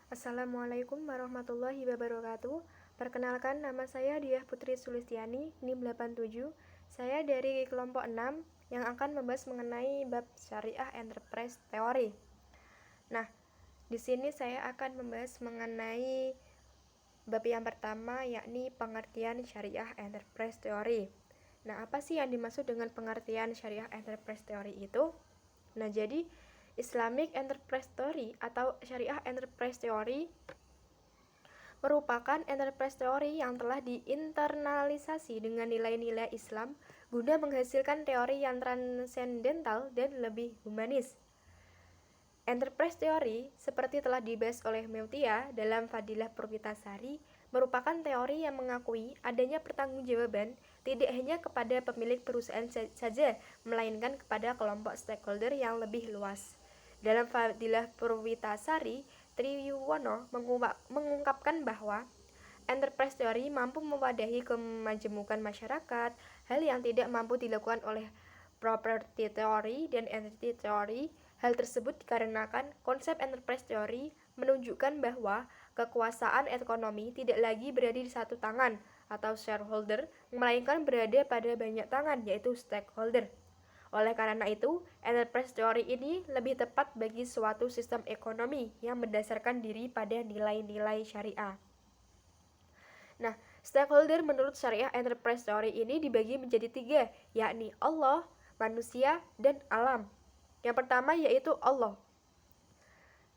Assalamualaikum warahmatullahi wabarakatuh. Perkenalkan, nama saya Diah Putri Sulistiani, NIM 87. Saya dari kelompok 6 yang akan membahas mengenai bab Syariah Enterprise Theory. Nah, di sini saya akan membahas mengenai bab yang pertama, yakni pengertian Syariah Enterprise Theory. Nah, apa sih yang dimaksud dengan pengertian Syariah Enterprise Theory itu? Nah, jadi Islamic Enterprise Theory atau Syariah Enterprise Theory merupakan enterprise teori yang telah diinternalisasi dengan nilai-nilai Islam guna menghasilkan teori yang transendental dan lebih humanis. Enterprise teori, seperti telah dibahas oleh Meutia dalam Fadilah Purwitasari, merupakan teori yang mengakui adanya pertanggungjawaban tidak hanya kepada pemilik perusahaan saja, melainkan kepada kelompok stakeholder yang lebih luas. Dalam Fadilah Purwitasari, Triwuwono mengungkapkan bahwa enterprise teori mampu mewadahi kemajemukan masyarakat, hal yang tidak mampu dilakukan oleh property theory dan entity theory. Hal tersebut dikarenakan konsep enterprise theory menunjukkan bahwa kekuasaan ekonomi tidak lagi berada di satu tangan atau shareholder, melainkan berada pada banyak tangan, yaitu stakeholder. Oleh karena itu, enterprise theory ini lebih tepat bagi suatu sistem ekonomi yang berdasarkan diri pada nilai-nilai syariah. Nah, stakeholder menurut syariah enterprise theory ini dibagi menjadi 3, yakni Allah, manusia, dan alam. Yang pertama yaitu Allah.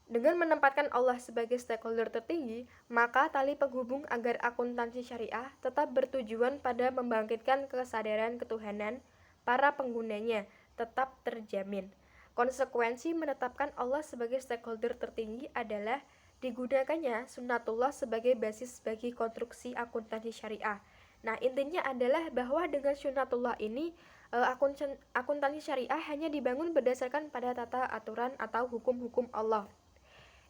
Dengan menempatkan Allah sebagai stakeholder tertinggi, maka tali penghubung agar akuntansi syariah tetap bertujuan pada membangkitkan kesadaran ketuhanan para penggunanya tetap terjamin. Konsekuensi menetapkan Allah sebagai stakeholder tertinggi adalah digunakannya sunnatullah sebagai basis bagi konstruksi akuntansi syariah. Nah, intinya adalah bahwa dengan sunnatullah ini akuntansi syariah hanya dibangun berdasarkan pada tata aturan atau hukum-hukum Allah.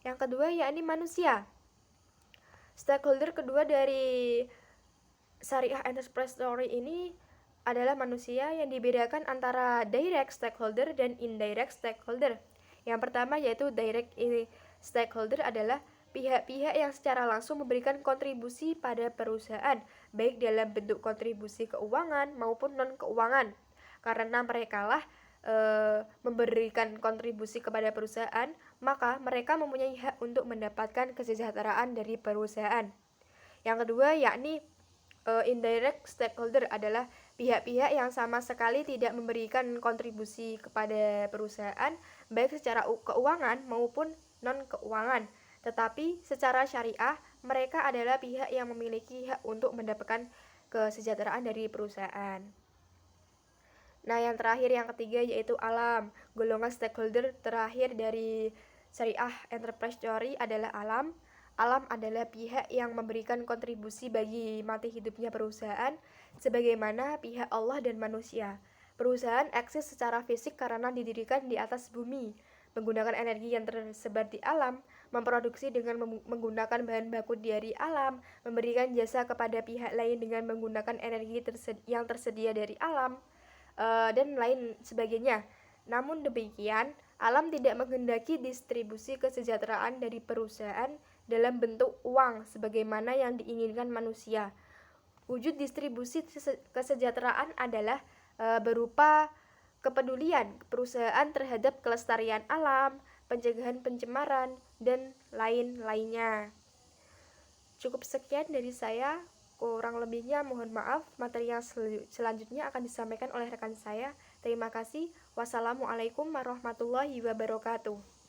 Yang kedua yakni manusia. Stakeholder kedua dari Syariah Enterprise Theory ini adalah manusia, yang dibedakan antara direct stakeholder dan indirect stakeholder. Yang pertama yaitu direct stakeholder adalah pihak-pihak yang secara langsung memberikan kontribusi pada perusahaan, baik dalam bentuk kontribusi keuangan maupun non-keuangan. Karena merekalah memberikan kontribusi kepada perusahaan, maka mereka mempunyai hak untuk mendapatkan kesejahteraan dari perusahaan. Yang kedua yakni indirect stakeholder adalah pihak-pihak yang sama sekali tidak memberikan kontribusi kepada perusahaan, baik secara keuangan maupun non-keuangan. Tetapi secara syariah, mereka adalah pihak yang memiliki hak untuk mendapatkan kesejahteraan dari perusahaan. Nah, yang terakhir, yang ketiga yaitu alam. Golongan stakeholder terakhir dari Syariah Enterprise Theory adalah alam. Alam adalah pihak yang memberikan kontribusi bagi mati hidupnya perusahaan, sebagaimana pihak Allah dan manusia. Perusahaan eksis secara fisik karena didirikan di atas bumi, menggunakan energi yang tersebar di alam, memproduksi dengan menggunakan bahan baku dari alam, memberikan jasa kepada pihak lain dengan menggunakan energi yang tersedia dari alam, dan lain sebagainya. Namun demikian, alam tidak menghendaki distribusi kesejahteraan dari perusahaan dalam bentuk uang sebagaimana yang diinginkan manusia. Wujud distribusi kesejahteraan adalah berupa kepedulian perusahaan terhadap kelestarian alam, pencegahan pencemaran, dan lain-lainnya. Cukup sekian dari saya. Kurang lebihnya mohon maaf. Materi yang selanjutnya akan disampaikan oleh rekan saya. Terima kasih. Wassalamualaikum warahmatullahi wabarakatuh.